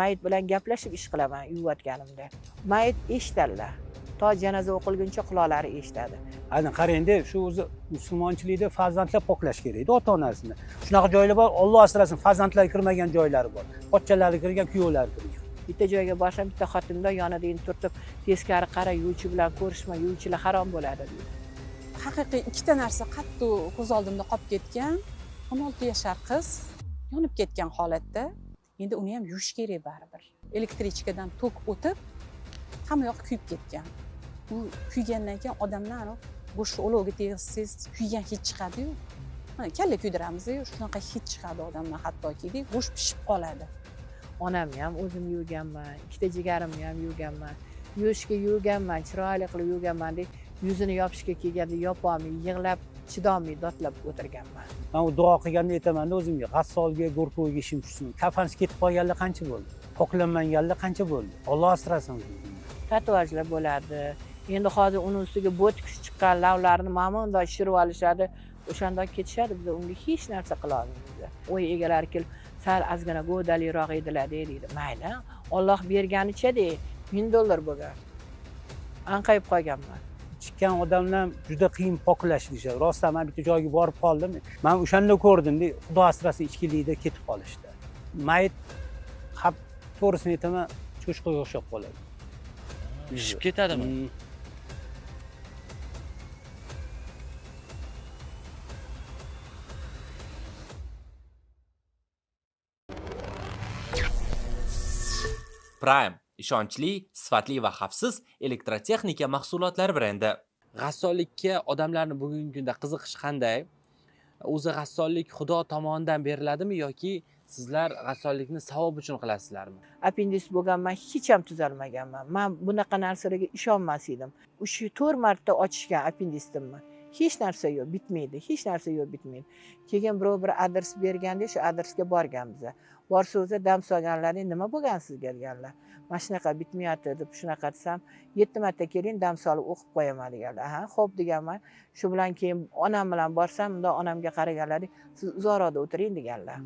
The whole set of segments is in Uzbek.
mayit bilan gaplashib ish qilaman yuvayotganimda. Mayit eshitadilar. To janoza o'qilguncha quloqlari eshitadi. Aynan qarang-da, shu o'zi musulmonchilikda farzandlar poklash kerak-da ota-onasini. Shunaqa joylar bor, Alloh asrasin, farzandlar kirmagan joylari bor. Pochchalari kirgan, kuyovlari kirgan. Bitta joyga borsam, bitta xotinda yonida turtib, teskari qara, yuvchi bilan ko'rishma, yuvchilar harom bo'ladi deydi. Haqiqiy ikkita narsa qattiq ko'z oldimda qolib ketgan. 16 yashar qiz yonib ketgan holatda, endi uni ham yuvish kerak baribir. Elektrichkadan tok o'tib, hamma yoq kuyib ketgan. Bu kuygandan keyin odamlar go'sht olovga tegizsangiz kuygan hid chiqadi-yu. Mana kalla kuydiramiz-yu, shunaqa hid chiqadi odamdan hattoki, go'sht pishib qoladi. Onamni ham o'zim yuvganman, ikkita jigarimni ham yuvganman. Yuvishga yuvganman, chiroyli qilib yuvganman deb yuzini yopishga kelganda yopolmay, yig'lab, chidolmay dotlab o'tirganman. Men u duo qilganda aytaman-da o'zimga, g'assolga, go'rkovga ishim tushsin. Kafansiz ketib qolganlar qancha bo'ldi? Poklanmaganlar qancha bo'ldi? Alloh asrasin. Tatuajlar bo'ladi. Endi hozir uni ustiga botoks chiqqan lavlarini mamunda shirib olishadi. O'shanda ketishadi, biz unga hech narsa qila olmaymiz. O'y egalari kelib, sal ozgina go'daliroq edilar deydi. Mayli, Alloh berganicha-de, $1000 bo'lgan. Anqayib qolganman. Chiqqan odamlar juda qiyin poklash deyishadi. Rostdan men bitta joyga borib qoldim. Men o'shanda ko'rdim-da, Xudo asrasin ichkilikda ketib qolishdi. Mayit hab to'g'risini aytaman, cho'chqaga o'xshab qoladi. Pishib ketadimi? Prime ishonchli, sifatli va xavfsiz elektrotexnika mahsulotlari brendi. G'assollikka odamlarning bugungi kunda qiziqishi qanday? O'zi g'assollik Xudo tomonidan beriladimi yoki sizlar g'assollikni savob uchun qilasizlarmi? Appendis bo'lganman, hech ham tuzalmaganman. Men bunaqa narsalarga ishonmas edim. O'sha 4 marta ochishgan appendistimni. Hech narsa yo'q, bitmaydi. Hech narsa yo'q, bitmaydi. Keyin bir adres berganda, shu adresga borganmiz. Borsa o'zi dam solganlarning nima bo'lgan sizga deganlar. Mana shunaqa bitmayapti deb shunaqa desam, 7 marta keling dam solib o'qib qo'yaman deganlar. Ha, xo'p deganman. Shu bilan keyin onam bilan borsam, unda onamga qaraganlar, siz uzoqroqda o'tiring deganlar.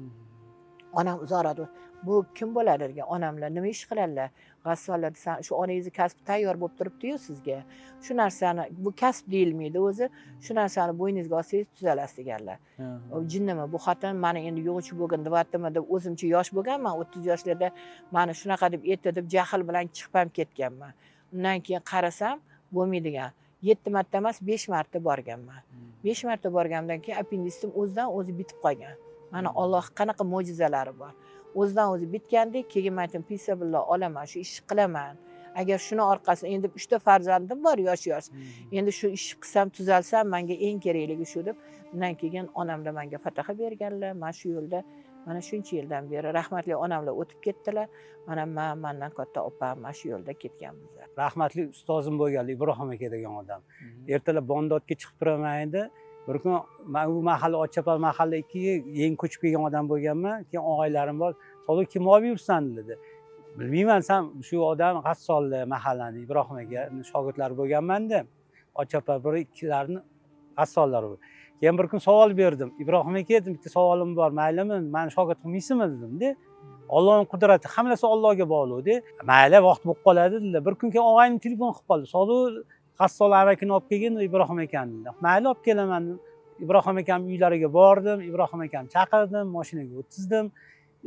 Onam uzoqroqda, bu kim bo'ladi degan. Onamlar nima ish qiladilar? G'assollar desam, shu onangizni kasbi tayyor bo'lib turibdi-yu sizga. Shu narsani, bu kasb deyilmaydi o'zi. Shu narsani bo'yningizga olsangiz tuzalasiz deganlar. Jinnimi bu xotin meni endi yo'g'chi bo'lgan deyaptimi deb o'zimcha yosh bo'lganman, 30 yoshlarda meni shunaqa deb aytdi deb jahl bilan chiqib ham ketganman. Undan keyin qarasam, bo'lmaydigan. 7 marta emas, 5 marta borganman. 5 marta borgandan keyin appendistim o'zidan o'zi bitib qolgan. Mana Alloh qanaqa mo'jizalari bor. O'zidan o'zi bitgandek, keyin men aytdim, "Pisabillah, olaman, shu ishni qilaman. Agar shuni orqasida endi 3 ta farzandim bor, yosh. Endi shu ishni qilsam, tuzalsam, menga eng kerakligi shu" deb, undan keyin onamlar menga fataha berganlar. Men shu yo'lda mana shuncha yildan beri rahmatli onamlar o'tib ketdilar. Mana mendan katta opam mana shu yo'lda ketganmiz. Rahmatli ustozim bo'lganlar, Ibrohim aka degan odam. Ertalab bondodga chiqib turaman edi. Bir kun men u mahalla Ochchapar mahalla 2ga yangi ko'chib kelgan odam bo'lganman. Keyin og'aylarim bor, "Sodiq kim olib yursan?" dedi. Bilmayman, sen shu odam g'assollar mahallani Ibrohim aka shogirdlari bo'lganman-da. Ochchapar 1-2larni g'assollari. Keyin bir kun savol berdim. Ibrohim aka, dedim, bitta savolim bor, maylimi? Meni shogird qilmaysizmi dedim-da. Allohning qudrati, hammasi Allohga bog'liq-da. Mayli, vaqt bo'lib qoladi dedilar. Bir kun keyin og'aynim telefon qilib qoldi. "Sodiq g'assol amakini olib kelgin, Ibrohim akani" dedi. Mayli, olib kelaman. Ibrohim akam uylariga bordim, Ibrohim akam chaqirdim, mashinaga o'tizdim.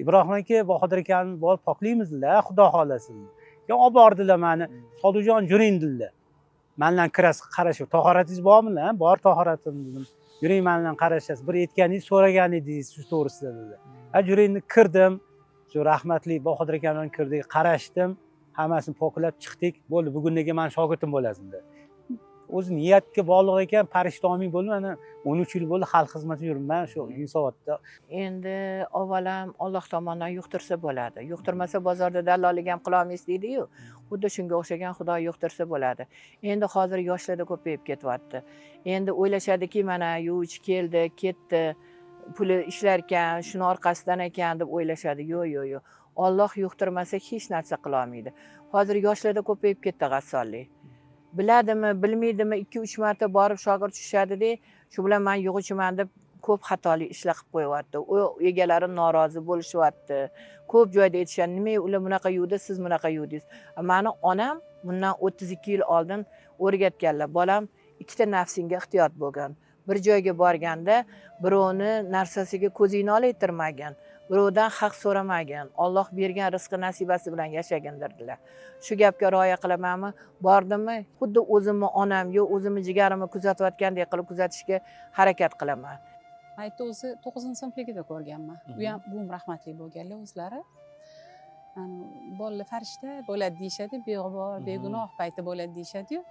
Ibrohim aka, Bahodir akani borib poklaymiz dedilar, Xudo xolasin. Keyin olib bordilar meni. "Sodiqjon, yuring" dedilar. Mendan kirasiz, qarashib, "Tahoratingiz bormi?" "Bor, tahoratim" dedim. "Yuring, mendan qarashasiz. Bir aytganingiz, so'ragan edingiz shu to'g'risida" dedi. Yuringni kirdim. Shu rahmatli Bahodir aka bilan kirdik, qarashdim. Hammasini poklab chiqdik. Bo'ldi, bugundan men shogirdim bo'lasiz dedi. O'zi niyatga bog'liq ekan, parishtomiy bo'lib, mana 13 yil bo'ldi xalq xizmatida yuribman shu Yunusobodda. Endi avvalam Alloh tomonidan yuqtirsa bo'ladi. Yuqtirmasa bozorda dallollik ham qila olmaysiz deydi-yu. Xuddi shunga o'xshagan Xudo yuqtirsa bo'ladi. Endi hozir yoshlarda ko'payib ketyapti. Endi o'ylashadiki, mana yuvchi keldi, ketdi, puli ishlarkan, shuni orqasidan ekan deb o'ylashadi. Yo'q. Alloh yuqtirmasa hech narsa qila olmaydi. Hozir yoshlarda ko'payib ketdi g'assollik. Biladimi, bilmaydimi, 2-3 marta borib shogird tushishadi-da, shu bilan men yog'uchiman deb ko'p xatolik ishlar qilib qo'yyapti. U egalari norozi bo'lishyapti. Ko'p joyda aytishadi, nimaga ular bunaqa yuvdi, siz bunaqa yuvdingiz. Mani onam bundan 32 yil oldin o'rgatganlar. Bolam ikkita nafsingga ehtiyot bo'lgan. Bir joyga borganda birovni narsasiga ko'zingni olaytirmagan. Birovdan haq so'ramagan. Alloh bergan rizqi nasibasi bilan yashagin dedilar. Shu gapga rioya qilamanmi? Bordimmi? Xuddi o'zimni onam yo o'zimni jigarimni kuzatayotgandek qilib kuzatishga harakat qilaman. Paytda o'zi 9-sinfligida ko'rganman. U ham buvim rahmatli bo'lganlar o'zlari. Bolalar farishta bo'ladi deyishadi, beg'ubor, begunoh payti bo'ladi deyishadi-yu.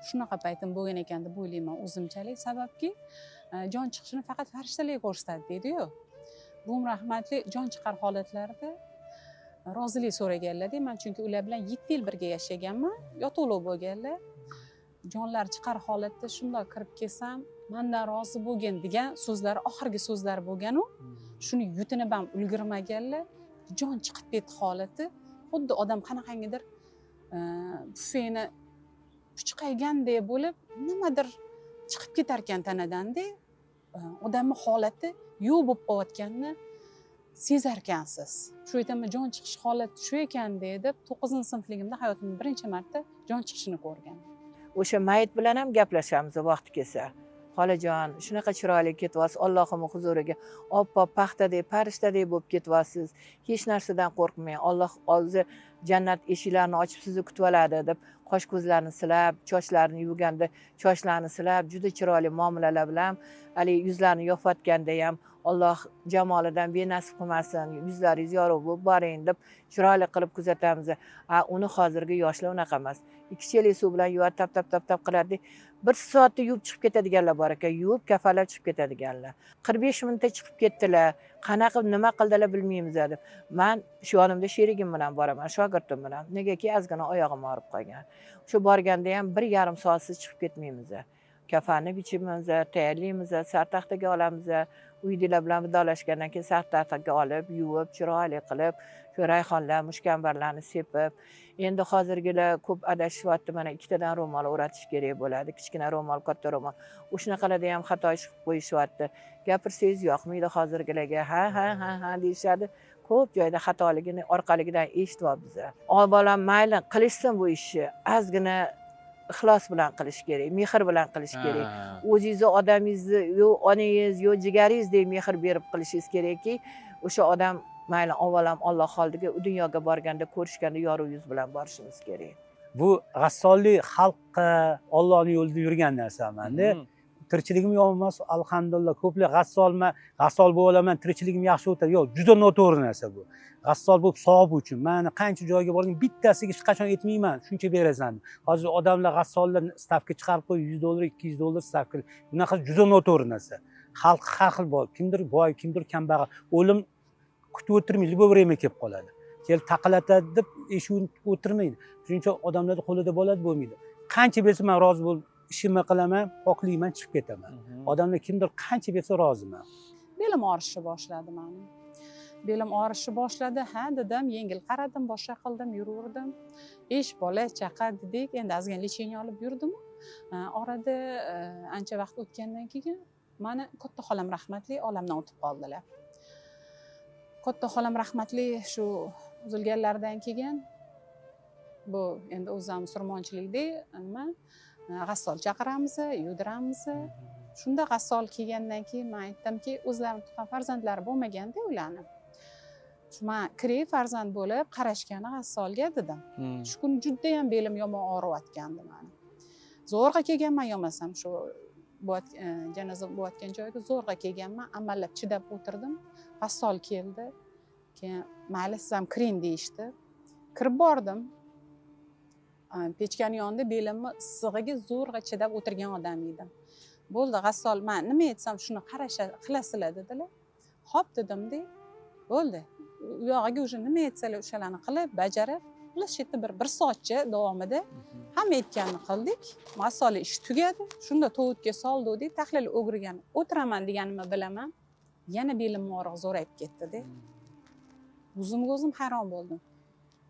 Shunaqa paytim bo'lgan ekan deb o'ylayman o'zimchalik, sababki jon chiqishini faqat farishtalar ko'rsatadi deydi-yu. Buvim rahmatli jon chiqar holatlarida rozilik so'raganlar-da, men chunki ular bilan 7 yil birga yashaganman, yotoqlov bo'lganlar. Jonlar chiqar holatda shundoq kirib kelsam, mendan rozi bo'lgin degan so'zlari oxirgi so'zlar bo'lgan-u, shuni yutinib ham ulgurmaganlar. Jon chiqib ketdi holati, xuddi odam qanaqangidir pufeni puchqaygandek bo'lib, nimadir chiqib ketar ekan tanadan-da, odamning holati yo'q bo'lib qolayotganini sezar ekansiz. Shu aytaman, jon chiqish holati shu ekan deb 9-sinfligimda hayotimda birinchi marta jon chiqishini ko'rgan. O'sha mayit bilan ham gaplashamiz vaqti kelsa. Xolajon, shunaqa chiroyli ketyapsiz, Allohning huzuriga oppoq paxtadek, farishtadek bo'lib ketyapsiz. Hech narsadan qo'rqmang. Alloh o'zi jannat eshiklarini ochib sizni kutib oladi deb qosh ko'zlarini silab, sochlarini yuvganda sochlarini silab, juda chiroyli muomalalar bilan hali yuzlarini yopayotganda ham Alloh jamolidan benasib qilmasin, yuzlaringiz yorug' bo'lib boring deb chiroyli qilib kuzatamiz. Uni hozirgi yoshlar unaqa emas. 2 chelik suv bilan yuvib tap qiladi. 1 soatda yuvib chiqib ketadiganlar bor ekan, yuvib kafalab chiqib ketadiganlar. 45 minutda chiqib ketdilar. Qanaqa nima qildilar bilmaymiz deb. Men shu yonimda sherigim bilan boraman, shogirdim bilan. Negaki ozgina oyog'im og'rib qolgan. Shu borganda ham 1,5 soatsiz chiqib ketmaymiz. Kafanni bichimiz, tayyorlaymiz, sartaxtaga olamiz. Uydilar bilan vidolashgandan keyin sartaxtaga olib, yuvib, chiroyli qilib, shu rayhonlar, mushkambarlarni sepib, endi hozirgilar ko'p adashyapti, mana 2 tadan ro'mol o'ratish kerak bo'ladi, kichkina ro'mol, katta ro'mol. O'shanaqalarda ham xato ish qilib qo'yishyapti. Gapirsangiz yoqmaydi hozirgilarga. Ha deyishadi. Ko'p joyda xatoligini orqaligidan eshityapmiz. Bolam mayli qilishsin bu ishni, ozgina ixlos bilan qilish kerak, mehr bilan qilish kerak. O'zingizni odamingizni, yo onangiz, yo jigaringizdek mehr berib qilishingiz kerakki, o'sha odam mayli avvalam Alloh oldiga u dunyoga borganda ko'rishganda yorug' yuz bilan borishimiz kerak. Bu g'assollik xalqqa Allohning yo'lida yurgan narsa-manda. Tirikchiligim yomon emas, alhamdulillah. Ko'plar g'assol bo'laman, tirikchiligim yaxshi o'tadi. Yo'q, juda noto'g'ri narsa bu. G'assol bo'lib savob uchun. Meni qancha joyga borgan, bittasiga hech qachon aytmayman, shuncha berasan. Hozir odamlar g'assollar stavka chiqarib qo'yib, $100, $200 stavka. Bunaqa juda noto'g'ri narsa. Xalq har xil bor. Kimdir boy, kimdir kambag'al. O'lim kutib o'tirmaydi, любой время kelib qoladi. Kel taqalatadi deb eshikni o'tirmaydi. Shuning uchun odamlarning qo'lida bo'ladi, bo'lmaydi. Qancha bersa men rozi bo'lib ishimni qilaman, poklayman, chiqib ketaman. Odamlar kimdir qancha bersa roziman. Belim og'rishni boshladi meni. Belim og'rishni boshladi. Ha dedim, yengil qaradim, boshqa qildim, yuraverdim. Ish, bola, chaqa dedik, endi ozgina lecheniya olib yurdim. Orada ancha vaqt o'tgandan keyin meni katta xolam rahmatli olamdan o'tib qoldilar. Katta xolam rahmatli shu uzilganlaridan keyin bu endi o'zim musulmonchilikda nima g'assol chaqiramiz, yuvdiramiz. Shunda g'assol kelgandan keyin men aytdimki, o'zlarining tuqqan farzandlari bo'lmaganda ularni. Shuma kiray farzand bo'lib qarashgani g'assolga dedim. Shu kun juda ham belim yomon og'riyotgandi meni. Zo'rg'a kelganman yomasam shu janoza bo'layotgan joyga zo'rg'a kelganman, amallab chidab o'tirdim. G'assol keldi. Keyin mayli siz ham kiring deyishdi. Kirib bordim. Pechkani yonida belimni issig'iga zo'rg'a chidab o'tirgan odam edim. Bo'ldi, g'assol, men nima aytsam shuni qilasizlar dedilar. Xo'p dedim-da. Bo'ldi. U yog'iga o'sha nima aytsalar o'shalarni qilib, bajarib, xullas yerda bir soatcha davomida hamma aytganini qildik. G'assol ish tugadi. Shunda tovutga soldik, tahlil o'girgan. O'tiraman deganimni bilaman. Yana belim og'riq zo'rayib ketdi-da. O'zimga o'zim hayron bo'ldim.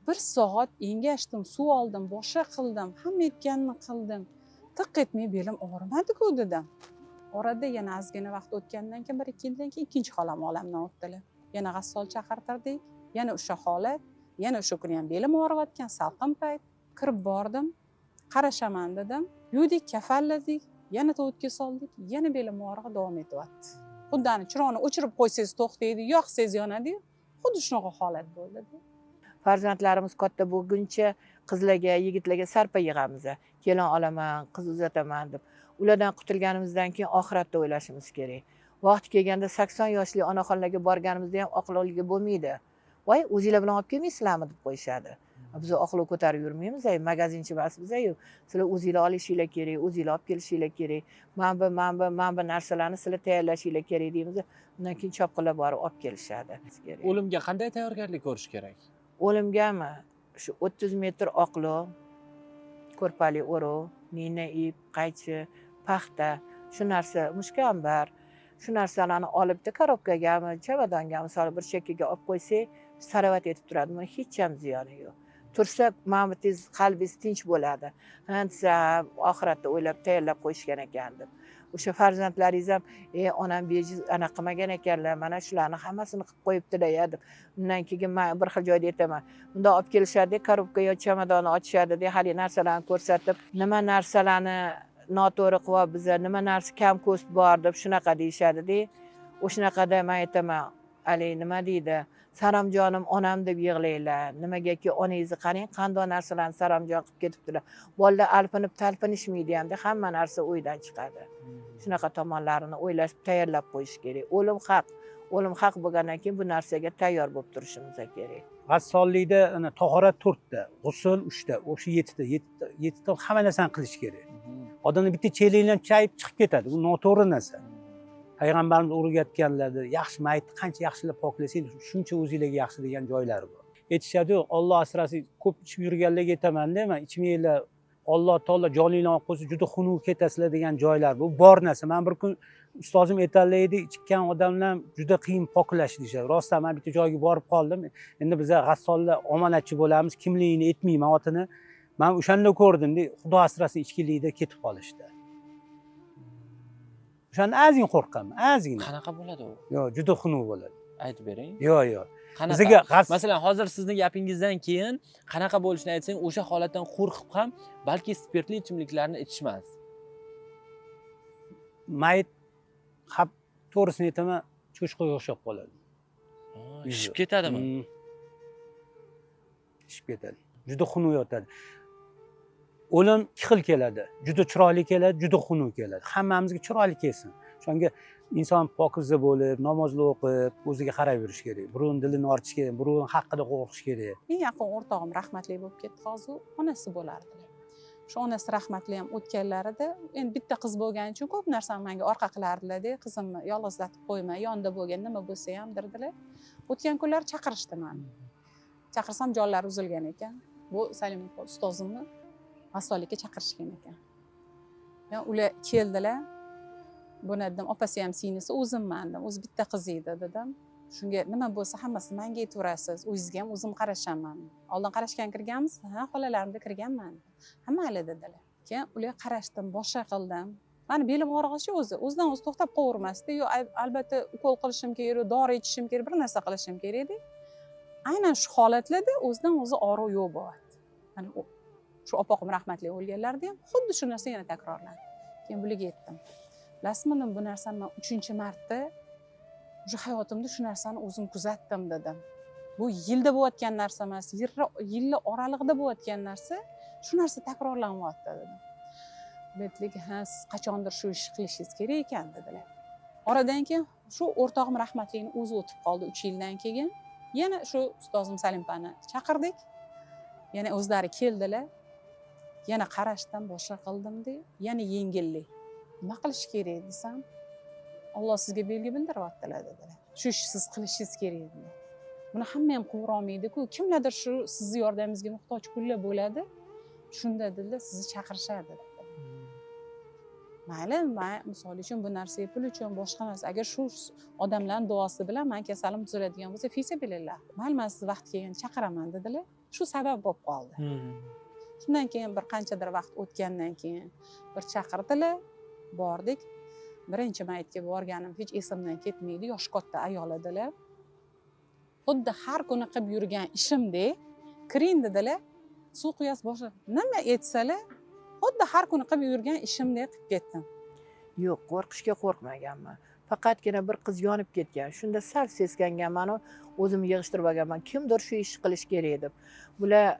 1 soat engashdim, suv oldim, boshqa qildim, hamma aytganini qildim. Tiq etmay belim og'rimadi-ku dedim. orada yana ozgina vaqt o'tgandan keyin 1-2 yildan keyin ikkinchi xolam olamdan o'tdilar. Yana g'assol chaqirtirdik, yana o'sha holat, yana o'sha kuni ham belim og'riyotgan, salqin payt. Kirib bordim, qarashaman dedim, yuvdik, kafalladik, yana tovutga soldik, yana belim og'rig'i davom etyapti. Xuddi chiroqni o'chirib qo'ysangiz to'xtaydi, yoqsangiz yonadi. Xuddi shunaqa holat bo'ldi. Farzandlarimiz katta bo'lguncha qizlarga, yigitlarga sarpa yig'amiz. Kelin olaman, qiz uzataman deb. Ulardan qutulganimizdan keyin oxiratda o'ylashimiz kerak. Vaqti kelganda 80 yoshli onaxonlarga borganimizda ham oqlovliga bo'lmaydi. Voy, o'zinglar bilan olib kelmaysizlarmi deb qo'yishadi. Biz oqlov ko'tarib yurmaymiz, magazinchi emasmiz-ku. Sizlar o'zinglar olishinglar kerak, o'zinglar olib kelishinglar kerak. Mana bu narsalarni sizlar tayyorlashinglar kerak deymiz. Undan keyin chopqilab borib olib kelishadi. O'limga qanday tayyorgarlik ko'rish kerak? O'limgami? Shu 30 metr oqlov, ko'rpali o'rov, nina ip, qaychi, paxta, shu narsa, mushkambar, shu narsalarni olib korobkagami, chamadongami solib bir chekkaga olib qo'ysak, saravat etib turadi. Buni hech ham ziyoni yo'q. Tursa, mana tez qalbingiz tinch bo'ladi. Desa, oxiratda o'ylab tayyorlab qo'yishgan ekan deb. O'sha farzandlaringiz ham, onam bejiz ana qilmagan ekanlar, mana shularni hammasini qilib qo'yibdilar deb. Undan keyin men bir xil joyda aytaman. Bunda olib kelishadi, korobka yo chamadonni ochishadi, hali narsalarni ko'rsatib, nima narsalarni noto'g'ri qilib biza, nima narsa kam ko'st bor deb shunaqa deyishadi-da. O'shanaqada men aytaman, "Ali nima deydi? Saramjonim onam deb yig'laylar. Nimagaki onangizni qarang, qanday narsalarni saramjon qilib ketibdilar. Bolalar alpinib talpinishmaydi hamda hamma narsa o'ydan chiqadi. Shunaqa tomonlarini o'ylab tayyorlab qo'yish kerak. O'lim haq. O'lim haq bo'lgandan keyin bu narsaga tayyor bo'lib turishimiz kerak. G'assollikda tahorat 4 ta, g'usl 3 ta, o'sha 7 ta hamma narsani qilish kerak. Odamni bitta cheklikdan chayib chiqib ketadi. Bu noto'g'ri narsa. Payg'ambarimiz o'rgatganlardi, yaxshi mayitni qancha yaxshilab poklasangiz, shuncha o'zingizga yaxshi degan joylari bor. Aytishadi, Alloh asrasin, ko'p ichib yurganlarga aytaman-da, men ichmanglar, Alloh taolo joninglarni olib qo'ysa juda xunuk ketasizlar degan joylar bu bor narsa. Men bir kun ustozim aytadilar edi, ichgan odamlar juda qiyin poklash deyishadi. Rostdan men bitta joyga borib qoldim. Endi biz g'assollar omonatchi bo'lamiz, kimligini aytmayman otini. Men o'shanda ko'rdim-da, Xudo asrasin ichkilikda ketib qolishdi. O'shanda ozgina qo'rqaman, ozgina. Qanaqa bo'ladi u? Yo'q, juda xunuk bo'ladi. Aytib bering. Yo'q. Qanaqa? Masalan, hozir sizning gapingizdan keyin qanaqa bo'lishini aytsang, o'sha holatdan qo'rqib ham balki spirtli ichimliklarni ichishmas. Mayit to'g'risini aytaman, cho'chqaga o'xshab qoladi. Ishib ketadimi? Ishib ketadi. Juda xunuk yotadi. O'lim 2 xil keladi. Juda chiroyli keladi, juda xunuk keladi. Hammamizga chiroyli kelsin. Shunga inson pokiza bo'lib, namozli o'qib, o'ziga qarab yurish kerak. Birovning dilini ortish kerak, birovning haqida qo'rqish kerak. Eng yaqin o'rtog'im rahmatli bo'lib ketdi hozir, onasi bo'lardilar. Shu onasi rahmatli ham o'tganlarida, endi bitta qiz bo'lgani uchun ko'p narsani menga orqa qilardilar-da, qizimni yolg'izlatib qo'yma, yonida bo'lgan nima bo'lsa ham dirdilar. O'tgan kunlar chaqirishdi meni. Chaqirsam jonlari uzilgan ekan. Bu Salim ustozimni g'assollikka chaqirishgan ekan. Ular keldilar. Buni dedim, opasi ham singlisi, o'zimman dedim, o'zi bitta qiz edi dedim. Shunga nima bo'lsa hammasi menga aytaverasiz, o'zingizga ham o'zim qarashaman. Oldin qarashgan kirganmiz, ha, xolalarimda kirganman. Ha, mayli dedilar. Keyin ular qarashdim, boshqa qildim. Meni belim og'rig'ishi o'zidan o'zi to'xtab qolavermasdi. Yo, albatta ukol qilishim kerak, dori ichishim kerak, bir narsa qilishim kerak edi. Aynan shu holatlarda o'zidan o'zi og'riq yo'q bo'ladi. Mana shu opog'im rahmatli o'lganlarda ham xuddi shu narsa yana takrorlandi. Keyin bularga aytdim. Bilasizmi, bu narsani men 3-marta o'sha hayotimda shu narsani o'zim kuzatdim dedim. Bu yilda bo'layotgan narsa emas, yillar oralig'ida bo'layotgan narsa, shu narsa takrorlanyapti dedim. Aytdilar, ha, siz qachondir shu ishni qilishingiz kerak ekan dedilar. Oradan keyin shu o'rtog'im rahmatlining o'zi o'tib qoldi 3 yildan keyin. Yana shu ustozim Salimpani chaqirdik. Yana o'zlari keldilar. Yana qarashdan boshqa qildim-da, yana yengillik. Nima qilish kerak desam, Alloh sizga belgi bildiryaptilar dedilar. Shu ishni siz qilishingiz kerak dedilar. Buni hamma ham qilib olmaydi-ku, kimlardir shu sizni yordamingizga muhtoj kunlar bo'ladi. Shunda dedilar, sizni chaqirishadi dedilar. Mayli, men misol uchun bu narsaga pul uchun boshqa narsa, agar shu odamlarning duosi bilan men kasalim tuzaladigan bo'lsa, fisabilillah. Mayli, men sizni vaqt kelganda chaqiraman dedilar. Shu sabab bo'lib qoldi. Shundan keyin bir qanchadir vaqt o'tgandan keyin bir chaqirdilar, bordik. birinchi mayitga borganim hech esimdan ketmaydi. Yosh katta ayol edilar. Xuddi har kuni qilib yurgan ishimdek, kiring dedilar, suv quyas boshqa nima etsalar, xuddi har kuni qilib yurgan ishimdek qilib ketdim. Yo'q, qo'rqishga qo'rqmaganman. Faqatgina bir qiz yonib ketgan. Shunda sal seskanganman, o'zimni yig'ishtirib olganman. Kimdir shu ishni qilish kerak deb. Bular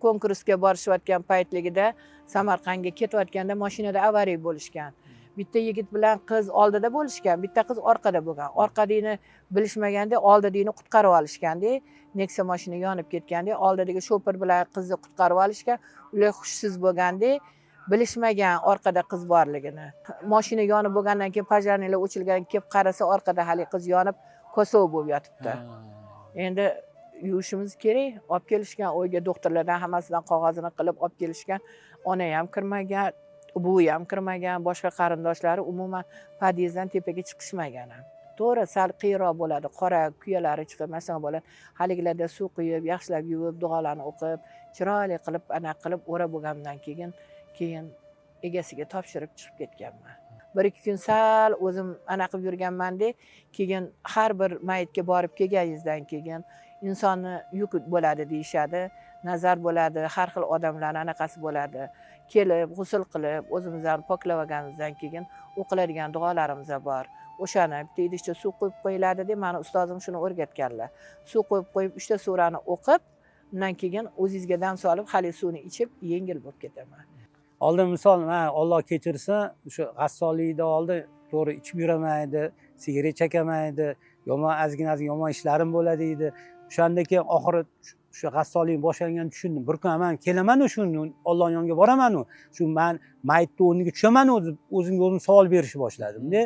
konkursga borishayotgan paytligida Samarqandga ketayotganda mashinada avariya bo'lishgan. Bitta yigit bilan qiz oldida bo'lishgan, bitta qiz orqada bo'lgan. Orqadagini bilishmaganda oldidagini qutqarib olishganda, Nexia mashina yonib ketganda oldidagi shofer bilan qizni qutqarib olishgan. Ular hushsiz bo'lganda bilishmagan orqada qiz borligini. Mashina yonib bo'lgandan keyin pojarnilar o'chilgan kelib qarasa orqada hali qiz yonib kosov bo'lib yotibdi. Endi yuvishimiz kerak. Olib kelishgan o'yga doktorlardan hammasidan qog'ozini qilib olib kelishgan. Ona ham kirmagan, buvi ham kirmagan, boshqa qarindoshlari umuman podyezddan tepaga chiqishmagan. To'g'ri, sal qiyinroq bo'ladi, qora kuyalari chiqib, masalan bo'ladi. Haligilarda suv quyib, yaxshilab yuvib, duolarni o'qib, chiroyli qilib, ana qilib o'rab bo'lgandan keyin egasiga topshirib chiqib ketganman. 1-2 kun sal o'zim ana qilib yurganman-da, keyin har bir mayitga borib kelganingizdan keyin insonni yuk bo'ladi deyishadi, nazar bo'ladi, har xil odamlar anaqasi bo'ladi. Kelib, g'usul qilib, o'zimizni poklab olganimizdan keyin o'qiladigan duolarimiz bor. O'shani bitta idishcha suv qo'yib qo'yiladi deb meni ustozim shuni o'rgatganlar. Suv qo'yib 3 ta surani o'qib, undan keyin o'zingizga dam solib, hali suvni ichib, yengil bo'lib ketaman. Oldin misol, Alloh kechirsin, o'sha g'assollikda oldin to'g'ri ichib yuramaydi, sigaret chekamaydi, yomon ozgina yomon ishlarim bo'ladi edi. O'shanda keyin oxiri shu g'assollik boshlanganini tushundim. Bir kun men kelaman shu Alloh yoniga boraman, shu men mayitni o'rniga tushaman o'zimga o'zim savol berishni boshladim-da.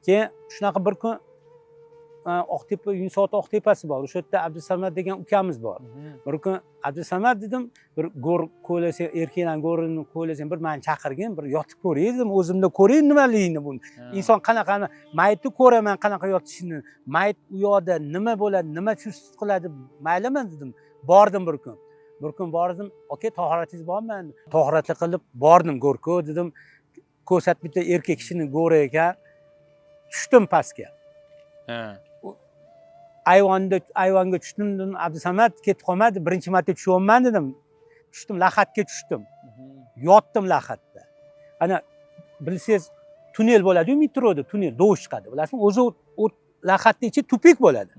Keyin shunaqa bir kun Oqtepa, Yunusobod Oqtepasi bor. O'sha yerda Abdusamad degan ukamiz bor. Bir kun Abdusamad dedim, bir go'r ko'ylasa, erkaklarning go'rini ko'ylasang, bir meni chaqirgin, bir yotib ko'ray dedim, o'zimda ko'ray nimaligini buni. Inson qanaqa mayitni ko'raman, qanaqa yotishini, mayit u yoqda nima bo'ladi, nima chust qiladi, mayliman dedim. Bordim bir kun. Bir kun bordim, "Aka, tahoratingiz bormi?" Tahoratli qilib bordim go'rko dedim. Ko'rsat bitta erkak kishining go'ri ekan. Tushdim pastga. Ayvonga tushdim, dedim, Abdusamad ketib qolmadi, birinchi marta tushyapman dedim. Tushdim, lahatga tushdim. Yotdim lahatda. Ana bilsangiz, tunnel bo'ladi-ku metroda, tunnel dovush chiqadi. Bilasizmi? O'zi u lahatning ichi tupik bo'ladi.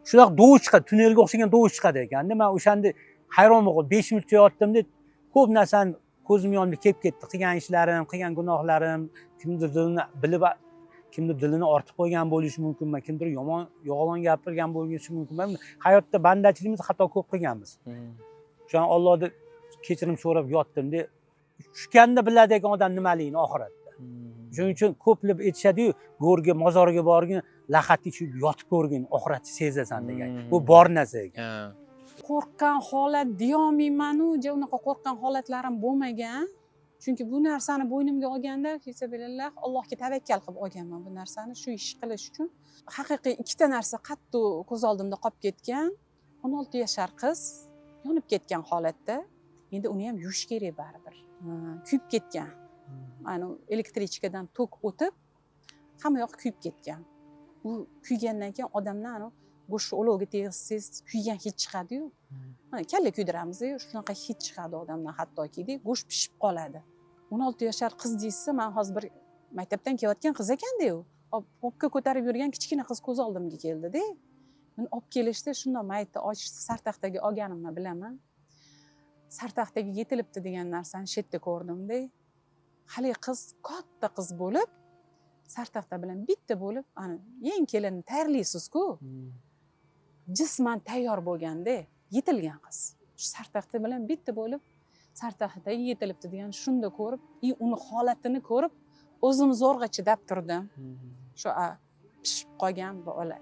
Shunaqa dovush chiqadi, tunnelga o'xshagan dovush chiqadi ekan. Men o'shanda hayron bo'lib 5 minutcha yotdim-da, ko'p narsani ko'zim yonimda kelib ketdi. Qilgan ishlarim, qilgan gunohlarim, kimdir dilini bilib kimdir dilini ortib qo'ygan bo'lishi mumkinmi, kimdir yolg'on gapirgan bo'lishi mumkinmi? Hayotda bandachiligimiz xato ko'p qilganmiz. O'shan Allohdan kechirim so'rab yotdim-da, tushganda biladigan odam nimaligini oxiratda. Shuning uchun ko'plab aytishadi-yu, go'rga, mozorga borgin, lahatni ichib yotib ko'rgin, oxiratni sezasan degan. Bu bor narsa ekan. Qo'rqqan holat deyolmayman-u, unaqa qo'rqqan holatlarim bo'lmagan. Chunki bu narsani bo'ynimga olganda, hisobillah, Allohga tavakkal qilib olganman bu narsani shu ish qilish uchun. Haqiqiy ikkita narsa qattiq ko'z oldimda qolib ketgan. 16 yashar qiz yonib ketgan holatda, endi uni ham yuvish kerak baribir. Kuyib ketgan. Mana elektrichkadan tok o'tib, hamma yoq kuyib ketgan. Bu kuygandan keyin odamdan go'sht olovga tegsangiz kuygan hid chiqadi-yu. Mana kalla kuydiramiz-ku, shunaqa hid chiqadi odamdan hattoki, go'sht pishib qoladi. 16 yashar qiz deysiz, men hozir bir maktabdan kelayotgan qiz ekanda-yu, popka ko'tarib yurgan kichkina qiz ko'z oldimga keldi-da. Men olib kelishdi, shunda mayitni ochishdi, sartaxtaga olganimni bilaman. Sartaxtaga yetilibdi degan narsani shetda ko'rdim-da. Hali qiz katta qiz bo'lib, sartaxta bilan bitta bo'lib, ana eng kelinni tayyorlaysiz-ku. Jisman tayyor bo'lganda yetilgan qiz. Shu sartaxta bilan bitta bo'lib, sartaxtaga yetilibdi degan shunda ko'rib, uni holatini ko'rib, o'zim zo'rg'a chidab turdim. Shu pishib qolgan bola.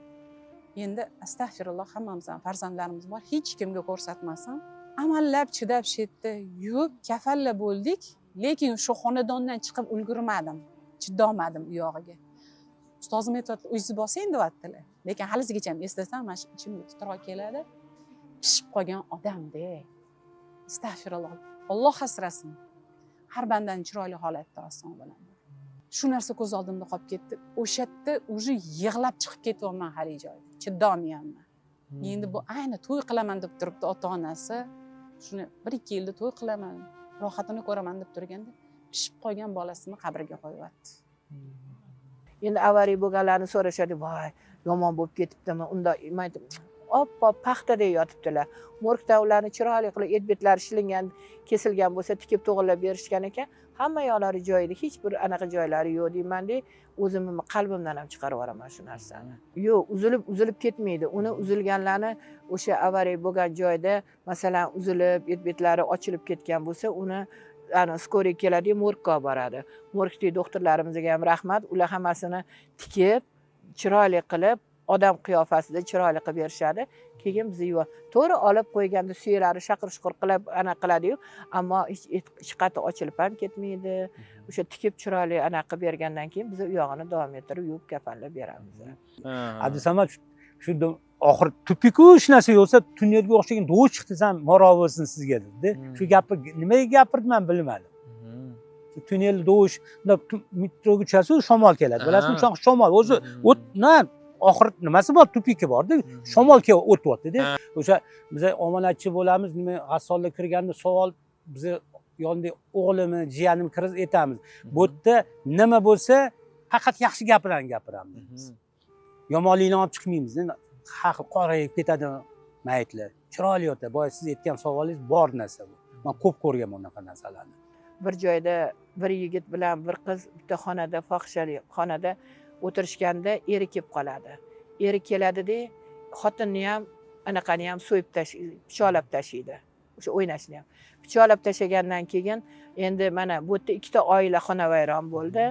Endi astag'firulloh, hammamizdan farzandlarimiz bor, hech kimga ko'rsatmasam, amallab chidab shetda yuvib kafalla bo'ldik, lekin shu xonadondan chiqib ulgurmadim, chidolmadim u yog'iga. Ustozim aytibdi, "Uysiz bo'lsang" deyaptilar. Lekin haligacha ham eslasam, mana ichimga titroq keladi. Pishib qolgan odamda. Astag'firulloh. Alloh asrasin. Har bandani chiroyli holatda oson bo'ladi. shu narsa ko'z oldimda qolib ketdi. O'sha yerda уже yig'lab chiqib ketyapman hali joyda. Chidolmayapman. Endi bu ayni to'y qilaman deb turibdi ota-onasi. Shuni 1-2 yilda to'y qilaman, rohatini ko'raman deb turganda pishib qolgan bolasini qabrga qo'yibdi. Endi avariya bo'lganlarni so'rashadi, voy, yomon bo'lib ketibdimi? Unda men aytdim, oppoq paxtadek yotibdilar. Morgda ularni chiroyli qilib et-betlari shilingan, kesilgan bo'lsa tikib to'g'irlab berishgan ekan. Hamma yo'lari joyida, hech bir anaqa joylari yo'q deyman-da, o'zimni qalbimdan ham chiqarib yuboraman shu narsani. Yo'q, uzilib ketmaydi. Uni uzilganlarni o'sha avariya bo'lgan joyda, masalan, uzilib, et-betlari ochilib ketgan bo'lsa, uni skoriy keladi, morgga olib boradi. Morgdagi doktorlarimizga ham rahmat, ular hammasini tikib, chiroyli qilib, odam qiyofasida chiroyli qilib berishadi. Keyin bizni to'g'ri olib qo'yganda suyaklari shaqir-shuqur qilib ana qiladi-yu, ammo hech qati ochilib ham ketmaydi. O'sha tikib chiroyli ana qilib bergandan keyin biz u yog'ini davom ettirib yuvib kafanlab beramiz. Abdusamad shu oxir tupiku hech narsa yo'qsa, tunnelga o'xshagan do'q chiqdi desam, moro bo'lsin sizga dedi. Shu gapni nimaga gapirdim bilmadim. Tunnel do'sh, metroga tushasiz, shamol keladi. Bilasizmi, shu shamol o'zi o'tna oxir nimasi bor, tupiki borda, shamol kelib o'tyapti-da. O'sha biz omonatchi bo'lamiz, nima g'assolga kirganda savol biz yonida o'g'limni, jiyanimni kirib aytamiz. Bu yerda nima bo'lsa, faqat yaxshi gaplarni gapiramiz. Yomonlikni olib chiqmaymiz. Haq qorayib ketadi maytlar. Chiroyli yotadi. Boya siz aytgan savolingiz bor narsa bu. Men ko'p ko'rganman unaqa narsalarni. Bir joyda bir yigit bilan bir qiz bitta xonada, fohishali xonada o'tirishganda eri kelib qoladi. Eri keladi-da, xotinni ham anaqani ham so'yib pichoqlab tashlaydi. O'sha o'ynashni ham. Pichoqlab tashlagandan keyin endi mana bu yerda ikkita oila xonavayron bo'ldi.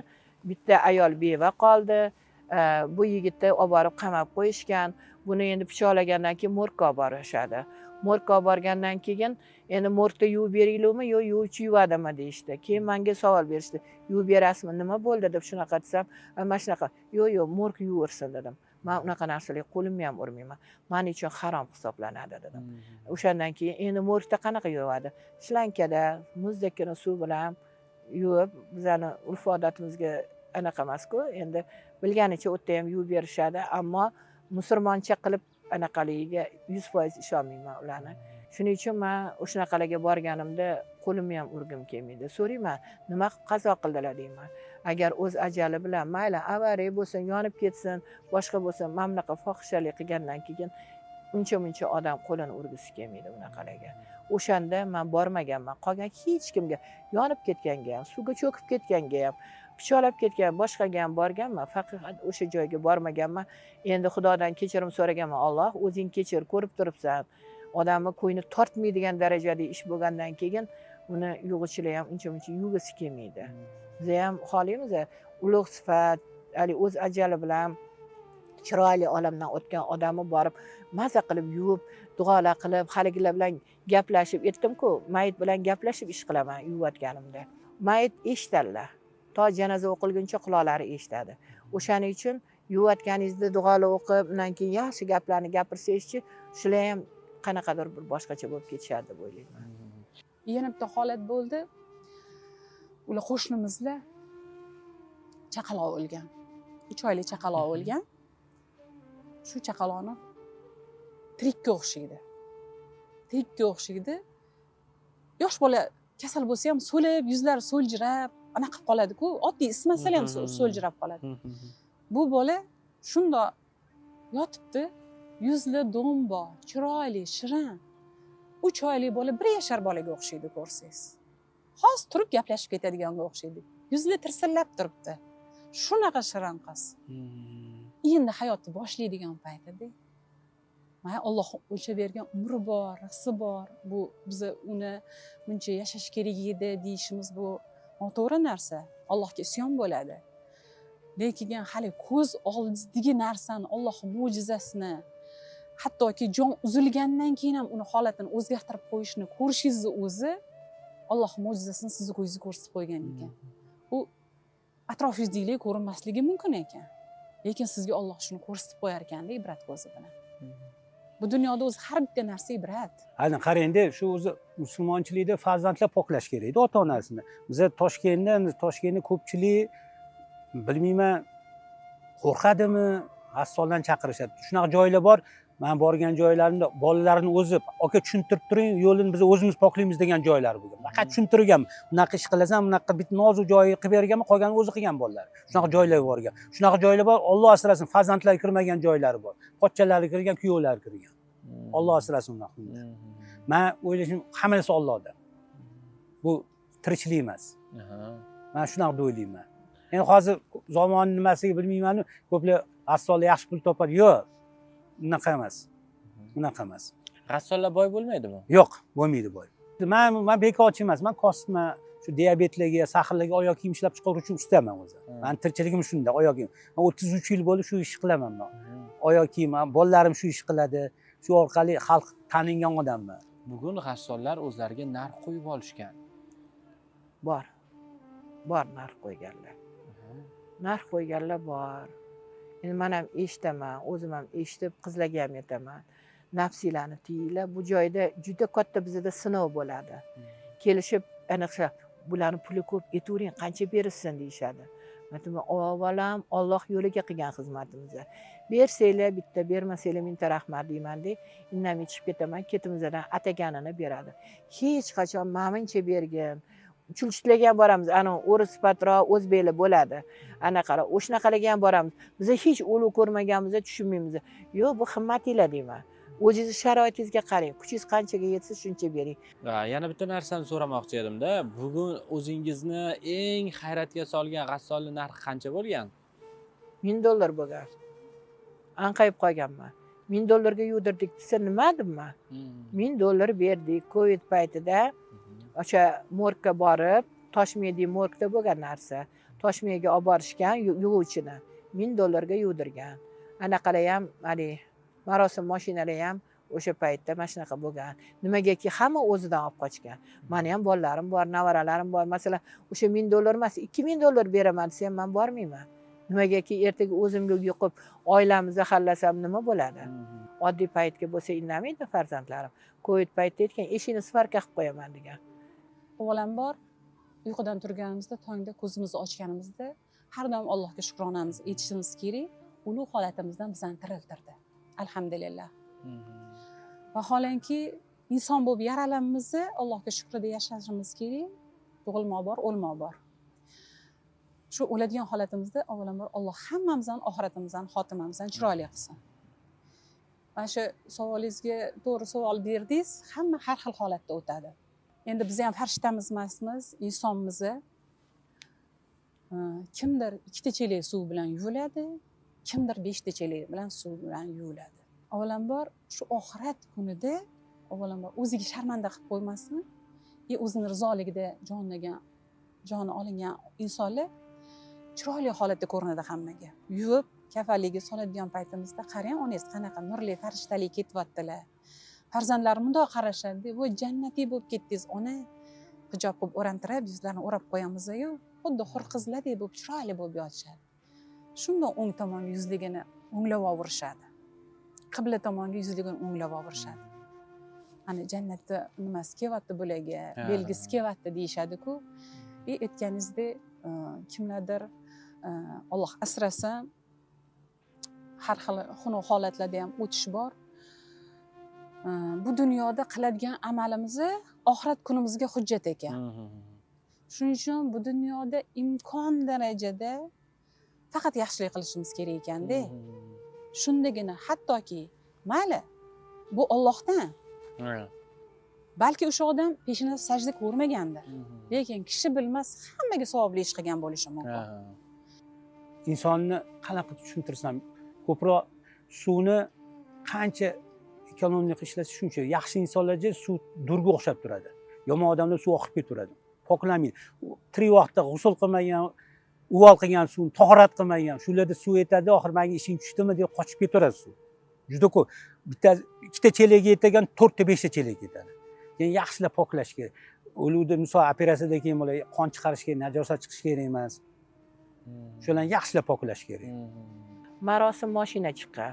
Bitta ayol beva qoldi. Bu yigitni olib borib qamab qo'yishgan. Buni endi pichoqlagandan keyin morgga olib borishadi. Morgga olib borgandan keyin endi morgda yuvib beringlarmi, yo yuvuvchi yuvadimi deyishdi. Keyin menga savol berishdi. Yuvib berasizmi? Nima bo'ldi deb shunaqa desam, mana shunaqa. Yo'q, morg yuversin dedim. Men unaqa narsalarga qo'limni ham urmayman. Men uchun harom hisoblanadi dedim. O'shandan keyin endi morgda qanaqa yuvadi? Shlankada muzdekkina suv bilan yuvib, bizani urf odatimizga anaqa emas-ku, endi bilganicha o'tda ham yuvib berishadi, ammo musulmoncha qilib anaqaligiga 100% ishonmayman ularni. Shuning uchun men o'shanaqalarga borganimda qo'limni ham urgim kelmaydi. So'rayman, nima qazo qildilar deyman. Agar o'z ajali bilan mayli avariya bo'lsin, yonib ketsin, boshqa bo'lsin, mana bunaqa fohishalik qilgandan keyin uncha-muncha odam qo'lini urgisi kelmaydi unaqalarga. O'shanda men bormaganman. Qolgan hech kimga, yonib ketganga ham, suvga cho'kib ketganga ham, pichoqlab ketgan, boshqaga ham borganman, faqat o'sha joyga bormaganman. Endi Xudodan kechirim so'raganman. Alloh, o'zing kechir, ko'rib turibsan. Odamni ko'ngli tortmaydigan darajada ish bo'lgandan keyin uni yug'uvchilar ham uncha-muncha yug'isi kelmaydi. Biz ham xohlaymiz, ulug' sifat, hali o'z ajali bilan chiroyli olamdan o'tgan odamni borib maza qilib yuvib, duolar qilib, haligilar bilan gaplashib etdim-ku, mayit bilan gaplashib ish qilaman yuvayotganimda. Mayit eshitadilar. To janoza o'qilguncha quloqlari eshitadi. O'shaning uchun yuvayotganingizda duolar o'qib, undan keyin yaxshi gaplarni gapirsangizchi, shular ham qanaqadir bir boshqacha bo'lib ketishadi deb o'ylayman. Yana bitta holat bo'ldi. Ular qo'shnimizda chaqaloq o'lgan. 3 oylik chaqaloq o'lgan. Shu chaqaloqni tirikka o'xshaydi. Tirikka o'xshaydi. Yosh bola kasal bo'lsa ham so'lib, yuzlari so'ljirab, anaqa qilib qoladi-ku. Oddiy ismaslar ham so'ljirab qoladi. Bu bola shundoq yotibdi, yuzli do'mbo, chiroyli, shirin. 3 oylik bola 1 yashar bolaga o'xshaydi ko'rsangiz. Hozir turib gaplashib ketadiganga o'xshaydi. Yuzli tirsillab turibdi. Shunaqa shirin qiz. Endi hayotni boshlaydigan paytida mana Alloh o'lchab bergan umri bor, rizqi bor. Bu biz uni buncha yashash kerak edi deyishimiz bu noto'g'ri narsa. Allohga isyon bo'ladi. Lekin hali ko'z oldidagi narsani, Alloh mo'jizasini, hattoki jon uzilgandan keyin ham uni holatini o'zgartirib qo'yishni ko'rishingizni o'zi Alloh mo'jizasini sizni ko'zingizga ko'rsatib qo'ygan ekan. U atrofingizdagilar ko'rinmasligi mumkin ekan. Lekin sizga Alloh shuni ko'rsatib qo'yar ekanda ibrat ko'zi bilan. Bu dunyoda o'zi har bitta narsa ibrat. Ana qarangda, shu o'zi musulmonchilikda farzandlar poklash kerak edi ota-onasini. Biz Toshkentda ko'pchilik bilmayman qo'rqadimi, g'assoldan chaqirishadi. Shunaqa joylar bor. Men borgan joylarimda bolalarni o'zi aka tushuntirib turing, yo'lini biz o'zimiz poklaymiz degan joylar bo'lgan. Faqat tushuntirgan, bunaqa ish qilasan, bunaqa bitta nozik joyi qilib berganman, qolganini o'zi qilgan bolalar. Shunaqa joylar borgan. Shunaqa joylar bor, Alloh asrasin, farzandlar kirmagan joylari bor. Pochchalari kirgan, kuyovlar kirgan. Alloh asrasin unaqa. Men o'ylashim hammasi Allohdan. Bu tirikchilik emas. Men shunaqa deb o'ylayman. Endi hozir zamon nimasiga bilmayman, ko'plar assollar yaxshi pul topadi. Yo'q. Unaqa emas. Unaqa emas. G'assollar boy bo'lmaydimi? Yo'q, bo'lmaydi boy. Men bekorchi emas, men kosibman. Shu diabetlarga, sahrlarga oyoq kiyim ishlab chiqaruvchi ustaman o'zi. Men tirikchiligim shunda, oyoq kiyim. 33 yil bo'ldi shu ish qilaman men. Oyoq kiyim, bolalarim shu ish qiladi. Shu orqali xalq tanilgan odamman. Bugun g'assollar o'zlariga narx qo'yib olishgan. Bor. Bor narx qo'yganlar. Narx qo'yganlar bor. Endi men ham eshitaman, o'zim ham eshitib, qizlarga ham aytaman. Nafsinglarni tiyinglar, bu joyda juda katta bizda sinov bo'ladi. Kelishib, aniqcha bularni puli ko'p, aytavering, qancha berishsin deyishadi. Men aytaman, avvalam Alloh yo'liga qilgan xizmatimizni. Bersanglar bitta, bermasanglar mingta rahmat deyman-da, indamay chiqib ketaman, ketimizdan ataganini beradi. Hech qachon menimcha bergin. Chulchitlarga ham boramiz, ana o'ris patroq, o'zbeklar bo'ladi. Ana qara, o'shanaqalarga ham boramiz. Biz hech o'luv ko'rmaganmiz, tushunmaymiz. Yo'q, bu himmatinglar deyman. O'zingiz sharoitingizga qarang, kuchingiz qanchaga yetsa shuncha bering. Yana bitta narsani so'ramoqchi edimda. Bugun o'zingizni eng hayratga solgan g'assolning narxi qancha bo'lgan? $1000 bo'lgan. Anqayib qolganman. $1000 yudirdik desa nima deyman? $1000 berdik Covid paytida. O'sha morgga borib, Toshmaydi morgda bo'lgan narsa. Toshmayga olib borishgan yuvuvchini $1000 ga yudirgan. Anaqalar ham, hali marosim mashinalari ham o'sha paytda mana shunaqa bo'lgan. Nimagaki hamma o'zidan olib qochgan. Meni ham bolalarim bor, nevaralarim bor. Masalan, o'sha $1000 emas, $2000 beraman desam men bormayman. Nimagaki ertaga o'zimga yo'qib, oilamizni xallasam nima bo'ladi? Oddiy paytga bo'lsa indamaydi farzandlarim. Covid paytda aytgan, eshikni svarka qilib qo'yaman degan. Avvalambor uyqudan turganimizda, tongda ko'zimizni ochganimizda har doim Allohga shukronamiz aytishimiz kerak. Ulug' holatimizdan bizani tiriltirdi. Alhamdulillah. Vaholanki inson bo'lib yaralanimizni Allohga shukrida yashashimiz kerak. Tug'ilmoq bor, o'lmoq bor. Shu o'ladigan holatimizda avvalambor Alloh hammamizdan oxiratimizdan, xotimamizdan chiroyli qilsin. Mana shu savolingizga to'g'ri savol berdingiz, hamma har xil holatda o'tadi. Endi biz ham farishtamiz emasmiz, insonmiz. Kimdir 2 chelak suv bilan yuviladi, kimdir 5 chelak bilan suv bilan yuviladi. Avvalambor shu oxirat kunida avvalambor o'ziga sharmanda qilib qo'ymasin, o'zini rizoligida joni olingan insonlar chiroyli holatda ko'rinadi hammaga. Yuvib, kafaliga soladigan paytimizda qarang, onangiz qanaqa nurli farishtalik ketyaptilar. Farzandlarim bundoq qarashadi, "Voy, jannatiy bo'lib ketdingiz, ona." Hijob qilib o'rantirib, yuzlarini o'rab qo'yamiz-ku, xuddi hur qizlardek bo'lib chiroyli bo'lib yotishadi. Shundoq o'ng tomonga yuzligini o'nglab olishadi. Qibla tomonga yuzligini o'nglab olishadi. Ana jannatda nimasi kelyapti bularga, belgisi kelyapti deyishadi-ku. Aytganingizdek, kimlardir Alloh asrasin, har xil xunuk holatlarda ham o'tish bor. Bu dunyoda qiladigan amalimizni oxirat kunimizga hujjat ekan. Shuning uchun bu dunyoda imkon darajada faqat yaxshilik qilishimiz kerak ekanda. Shundagina hattoki mayli bu Allohdan. Balki o'sha odam peshinada sajda ko'rmagandir. Lekin kishi bilmas, hammaga savobli ish qilgan bo'lishi mumkin. Insonni qanaqa tushuntirsam, ko'proq suvni qancha ekonomik ishlasa shuncha. Yaxshi insonlarga suv durga o'xshab turadi. Yomon odamlar suv oqib ketaveradi. Poklanmaydi. 3 vaqtda g'usl qilmagan, uvol qilgan suvni tahorat qilmagan, shularda suv yetadi, oxir menga ishing tushdimi deb qochib ketaveradi suv. Juda ko'p. Bitta 2 chelak yetagan 4 ta 5 ta chelak yetadi. Keyin yaxshilab poklash kerak. O'luvda misol operatsiyadan keyin bo'lar, qon chiqarish kerak, najosat chiqish kerak emas. Shularni yaxshilab poklash kerak. Marosim mashina chiqqan.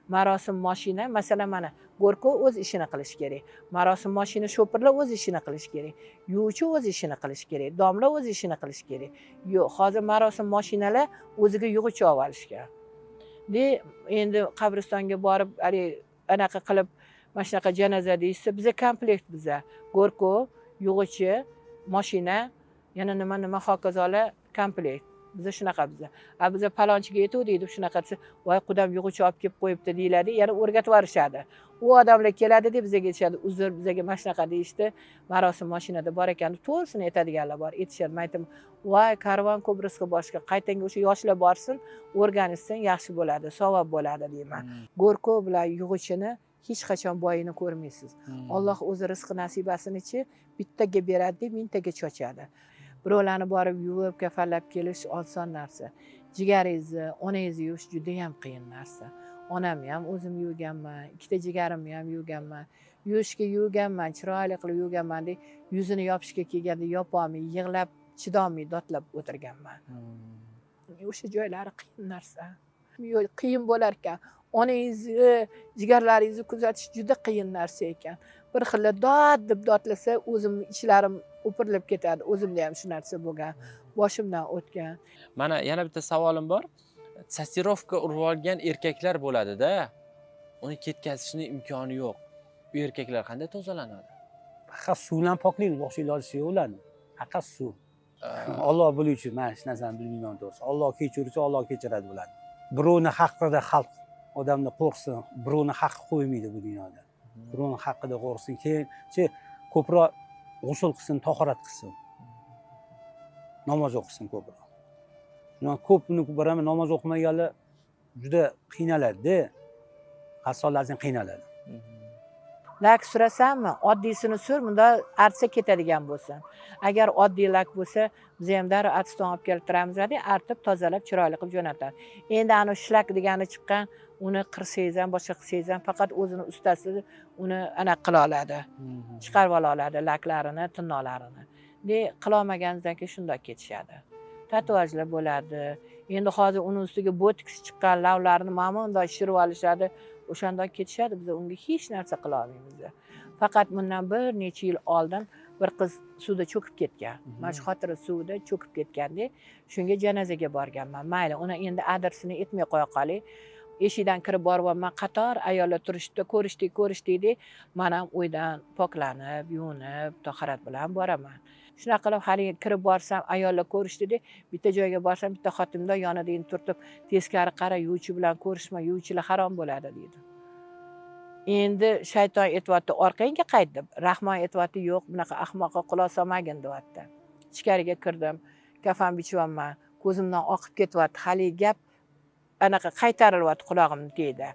marosim mashina, masalan mana Gorko o'z ishini qilish kerak. Marosim mashina sho'pirlar o'z ishini qilish kerak. Yuvuvchi o'z ishini qilish kerak. Domla o'z ishini qilish kerak. Yo'q, hozir marosim mashinalar o'ziga yug'uvchi olib olishgan. Endi qabristonga borib, anaqa qilib, mana shunaqa janoza deysiz, biza komplekt biza. Gorko, yug'uvchi, mashina, yana nima hokazolar komplekt. Biza shunaqa biza. Biza palonchiga aytuvdik deb shunaqa desa, voy qudam yug'uvchi olib kelib qo'yibdi deyiladi, yana o'rgatib yuborishadi. U odamlar keladi deb bizaga aytishadi, uzr bizaga mana shunaqa deyishdi, marosim mashinada bor ekan deb to'g'risini aytadiganlar bor. Aytishadi, men aytaman, voy karvon ko'p rizqi boshqa, qaytanga o'sha yoshlar borsin, o'rganishsin, yaxshi bo'ladi, savob bo'ladi deyman. Gorko bilan yug'uvchini hech qachon boyini ko'rmaysiz. Alloh o'zi rizq nasibasini-chi bittaga beradi deb mingtaga chochadi. Birovlarni borib yuvib, kafallab kelish oson narsa. Jigaringizni, onangizni yuvish juda ham qiyin narsa. Onamni ham o'zim yuvganman, ikkita jigarimni ham yuvganman. Yuvishga yuvganman, chiroyli qilib yuvganman deb yuzini yopishga kelganda yopolmay, yig'lab, chidolmay dodlab o'tirganman. O'sha joylari qiyin narsa. Qiyin bo'lar ekan. Onangizni, jigarlaringizni kuzatish juda qiyin narsa ekan. Bir xil dod deb dodlasa, o'zimni ichlarim o'pirilib ketadi. O'zimda ham shu narsa bo'lgan, boshimdan o'tgan. Mana yana bitta savolim bor. Tatuirovka urib olgan erkaklar bo'ladi-da. Uni ketkazishning imkoni yo'q. Bu erkaklar qanday tozalanadi? Faqat suv bilan poklaymiz, boshqa iloji yo'q ularni. Faqat suv. Alloh biluvchi, men hech narsani bilmayman to'g'risi. Alloh kechiruvchi, Alloh kechiradi bularni. Birovni haqqida xalq odamni qo'rqsin, birovni haqqi qo'ymaydi bu dunyoda. Birovni haqqida qo'rqsin, keyinchi ko'proq g'usul qilsin, tahorat qilsin. Namoz o'qisin ko'proq. Men ko'pni ko'raman, namoz o'qimaganlar juda qiynaladi-da. Rasulullohdan qiynaladi. Lak surasanmi? Oddiysini sur, bunda artsa ketadigan bo'lsin. Agar oddiy lak bo'lsa, biz ham darrov artdan olib keltiramiz-da, artib, tozalab, chiroyli qilib jo'natadi. Endi ana shlak degani chiqqan, uni qirsangiz ham, boshqa qilsangiz ham faqat o'zini ustasi uni anaqa qila oladi. Chiqarib ola oladi laklarini, tirnoqlarini. Qila olmaganingizdan keyin shunday ketishadi. Tatuajlar bo'ladi. Endi hozir uni ustiga botoks chiqqan lavlarini mana bunday shirib olishadi. O'shandan ketishadi, biz unga hech narsa qila olmaymiz. Faqat bundan bir necha yil oldin bir qiz suvda cho'kib ketgan. Mana shu xotira suvda cho'kib ketganda, shunga janozaga borganman. Mayli, uni endi adresini aytmay qo'ya qoling. Eshikdan kirib boryapman, qator ayollar turishdi, ko'rishdikda, men ham uydan poklanib, yuvinib, tahorat bilan boraman. Shunaqa qilib hali kirib borsam, ayollar ko'rishdida, bitta joyga borsam, bitta xotinimda yonida turtib, teskari qara, yuvuvchi bilan ko'rishma, yuvuvchilar harom bo'ladi dedi. Endi shayton aytibdi, orqangga qayt deb. Rahmon aytibdi, yo'q, bunaqa ahmoqqa quloq solmagin deyapti. Ichkariga kirdim, kafan bichyapman, ko'zimdan oqib ketyapti. Hali gap anaqa qaytarilyapti qulog'imni tagida.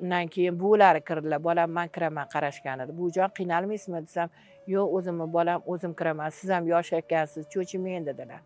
Undan keyin buvilari kirdilar, bolam men kiraman qarashgan edi. Buvijon qiynalmaysizmi desam, yo'q, o'zimni bolam, o'zim kiraman, siz ham yosh ekansiz, cho'chimang dedilar.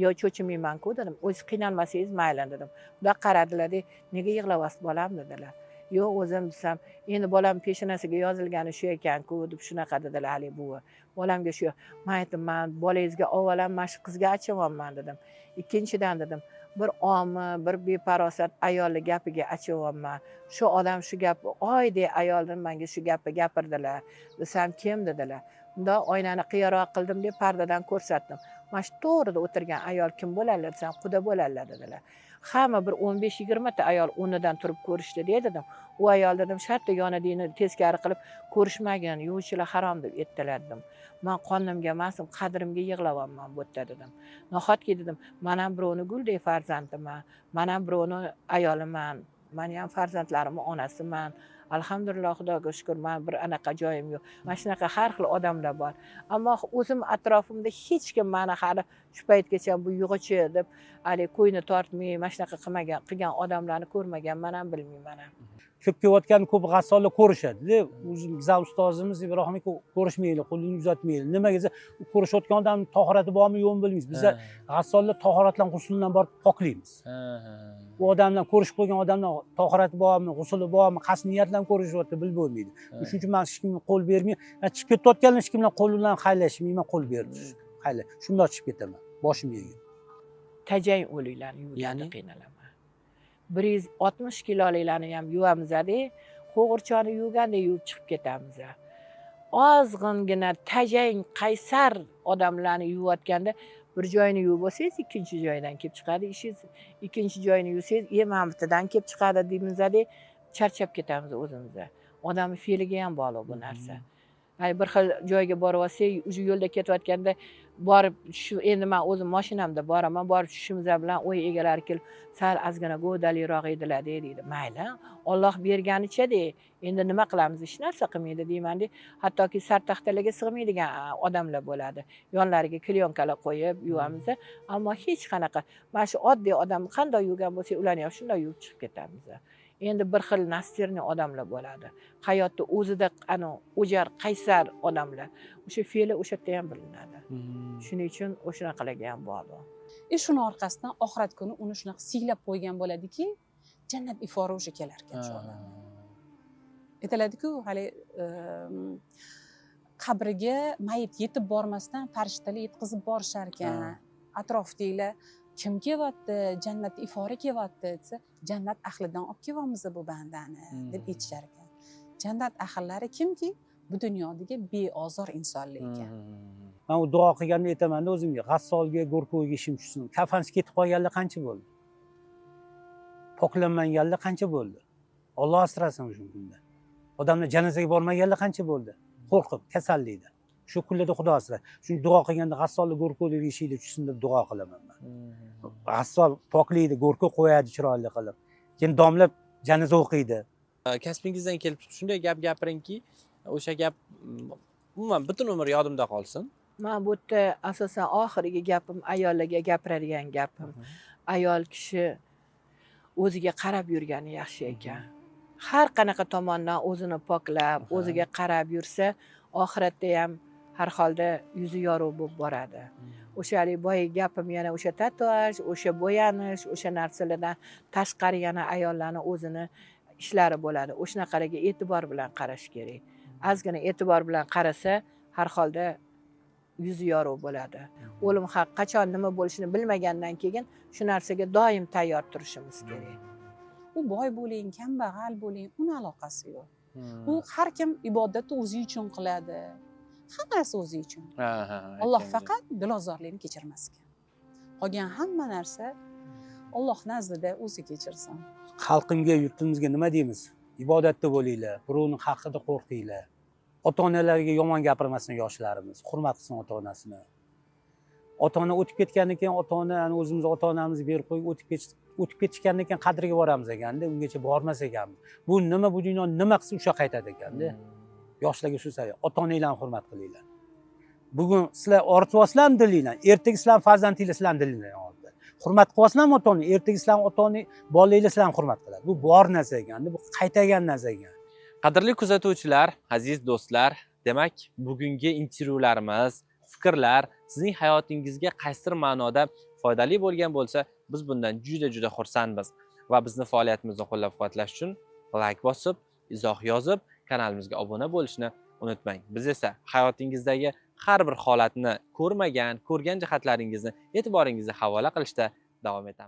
Yo'q, cho'chimayman-ku dedim. O'zingiz qiynalmasangiz mayli dedim. Ular qaradilar-da, nega yig'layapsiz bolam dedilar. Yo'q, o'zim desam, endi bolam peshonasiga yozilgani shu ekan-ku deb shunaqa dedilar hali buvi. Bolamga shu, men aytdim, men bolangizga avvalan mana shu qizga achyapman dedim. Ikkinchidan dedim, bir omi, bir beparosat ayolning gapiga achyapman. Shu odam shu gap, oydek ayoldan menga shu gapni gapirdilar. Desam, kim dedilar. Unda oynani qiyaroq qildim deb pardadan ko'rsatdim. Mana shu to'g'rida o'tirgan ayol kim bo'ladilar desam, quda bo'ladilar dedilar. Hamma bir 15-20 ta ayol o'rnidan turib ko'rishdi dedim. U ayol dedim, shartta yonidagini teskari qilib ko'rishmagin, yuvuvchilar harom deb aytdilar dedim. Men qonimga emasdim, qadrimga yig'layapman bu yerda dedim. Nahotki dedim, men ham birovni guldek farzandiman, men ham birovni ayoliman, men ham farzandlarimning onasiman. Alhamdulillah, Xudoga shukr, men bir anaqa joyim yo'q. Mana shunaqa har xil odamlar bor. Ammo o'zim atrofimda hech kim meni hali shu paytgacha bu yug'uchi deb hali qo'yni tortmay, mana shunaqa qilgan odamlarni ko'rmaganman ham, bilmayman ham. Ko'p kelayotgan ko'p g'assollar ko'rishadi. Bizlar ustozimiz Ibrohim aka ko'rishmaydi, qo'lini uzatmaydi. Nimaga desa, ko'rishayotgan odam tahorati bormi, yo'qmi bilmaymiz. Bizlar g'assollar tahoratlan, g'usuldan borib poklaymiz. Bu odamdan ko'rishib qo'ygan odamdan tahorati bormi, g'usuli bormi, qasd niyatlan ko'rishyapti, bilib bo'lmaydi. Shuning uchun men hech kimga qo'l bermayman. Chiqib ketayotganlar hech kimdan qo'l bilan xaylashmayman, qo'l berib. Xayla, shunday chiqib ketaman. Boshim yerga. Tajang o'liklarni yuvishda qiynalaman. 160 kiloliklarni ham yuvamiz-da, qo'g'irchoqni yuvganda yuvib chiqib ketamiz. Ozg'ingina tajang, qaysar odamlarni yuvayotganda bir joyini yuvib bo'lsangiz, ikkinchi joydan kelib chiqadi ishingiz. Ikkinchi joyini yuvsangiz, mana bu yerdan kelib chiqadi deymiz-da, charchab ketamiz o'zimiz. Odamning fe'liga ham bog'liq bu narsa. Bir xil joyga borib olsak, o'sha yo'lda ketayotganda borib shu endi men o'zim mashinamda boraman, borib tushishimiz bilan o'y egalari kelib, sal ozgina go'daliroq edilar deydi. Mayli, Alloh berganicha-da, endi nima qilamiz, hech narsa qilmaydi deyman-da. Hattoki sartaxtalarga sig'maydigan odamlar bo'ladi. Yonlariga klyonkalar qo'yib yuvamiz, ammo hech qanaqa mana shu oddiy odam qanday yuvgan bo'lsa, ularni ham shunday yuvib chiqib ketamiz. Endi bir xil nastirni odamlar bo'ladi. Hayotda o'zida o'jar, qaysar odamlar. O'sha fe'li o'sha yerda ham bilinadi. Shuning uchun o'shanaqalarga ham bog'liq. Shuni orqasidan oxirat kuni uni shunaqa siylab qo'ygan bo'ladiki, jannat ifori o'sha kelar ekan shu odam. Aytiladi-ku, hali qabriga mayit yetib bormasdan farishtalar yetkazib borishar ekan. Atrofdagilar kim kelyapti, jannat ifori kelyapti desa, jannat ahlidan olib kelyapmiz bu bandani deb aytishar ekan. Jannat ahllari kimki? Bu dunyodagi beozor insonlar ekan. Men u duo qilganda aytaman-da o'zimga, g'assolga, go'rkovga ishim tushsin. Kafansiz ketib qolganlar qancha bo'ldi? Poklanmaganlar qancha bo'ldi? Alloh asrasin shu kunda. Odamlar janozaga bormaganlar qancha bo'ldi? Qo'rqib, kasallikda. Shu kunlarda Xudo asrasin. Shuni duo qilganda g'assolga, go'rkovga ishinglar tushsin deb duo qilaman men. G'assol poklaydi, go'rkov qo'yadi chiroyli qilib. Keyin domlab janoza o'qiydi. Kasbingizdan kelib shunday gap gapiringki, o'sha gap umuman butun umr yodimda qolsin. Men bu yerda asosan oxirgi gapim ayollarga gapiradigan gapim. Ayol kishi o'ziga qarab yurgani yaxshi ekan. Har qanaqa tomondan o'zini poklab, o'ziga qarab yursa, oxiratda ham har holda yuzi yorug' bo'lib boradi. O'shalik boyagi gapim yana o'sha tatuaj, o'sha bo'yanish, o'sha narsalardan tashqari yana ayollarning o'zini ishlari bo'ladi. O'shanaqalarga e'tibor bilan qarash kerak. Ozgina e'tibor bilan qarasa, har holda yuzi yorug' bo'ladi. O'lim haq qachon nima bo'lishini bilmagandan keyin shu narsaga doim tayyor turishimiz kerak. U boy bo'ling, kambag'al bo'ling, uni aloqasi yo'q. U har kim ibodatni o'zi uchun qiladi. Hammasi o'zi uchun. Alloh faqat dilozorlikni kechirmas ekan. Qolgan hamma narsa Alloh nazdida o'zi kechirsin. Xalqimga, yurtimizga nima deymiz? Ibodatda bo'linglar, birovning haqida qo'rqinglar. Ota-onalarga yomon gapirmasin yoshlarimiz, hurmat qilsin ota-onasini. Ota-ona o'tib ketgandan keyin ota-onani o'zimiz ota-onamizni berib qo'yib o'tib ketishgandan keyin qadriga boramiz ekanda, ungacha bormas ekanmiz. Bu nima, bu dunyo nima qilsa o'sha qaytadi ekanda. Yoshlarga shu savol, ota-onanglarni hurmat qilinglar. Bugun sizlar ortvorsizlarmi dilinglar, ertaga sizlar farzandinglar sizlarni dilinglar oldi. Hurmat qilyapsizlarmi ota-onani, ertaga sizlar ota-ona bolalar sizlarni hurmat qiladi. Bu bor narsa ekanda, bu qaytagan narsa ekan. Qadrli kuzatuvchilar, aziz do'stlar, demak, bugungi intervyularimiz, fikrlar sizning hayotingizga qaysidir ma'noda foydali bo'lgan bo'lsa, biz bundan juda xursandmiz va bizni faoliyatimizni qo'llab-quvvatlash uchun like bosib, izoh yozib, kanalimizga obuna bo'lishni unutmang. Biz esa hayotingizdagi har bir holatni ko'rgan jihatlaringizni e'tiboringizga havola qilishda davom etamiz.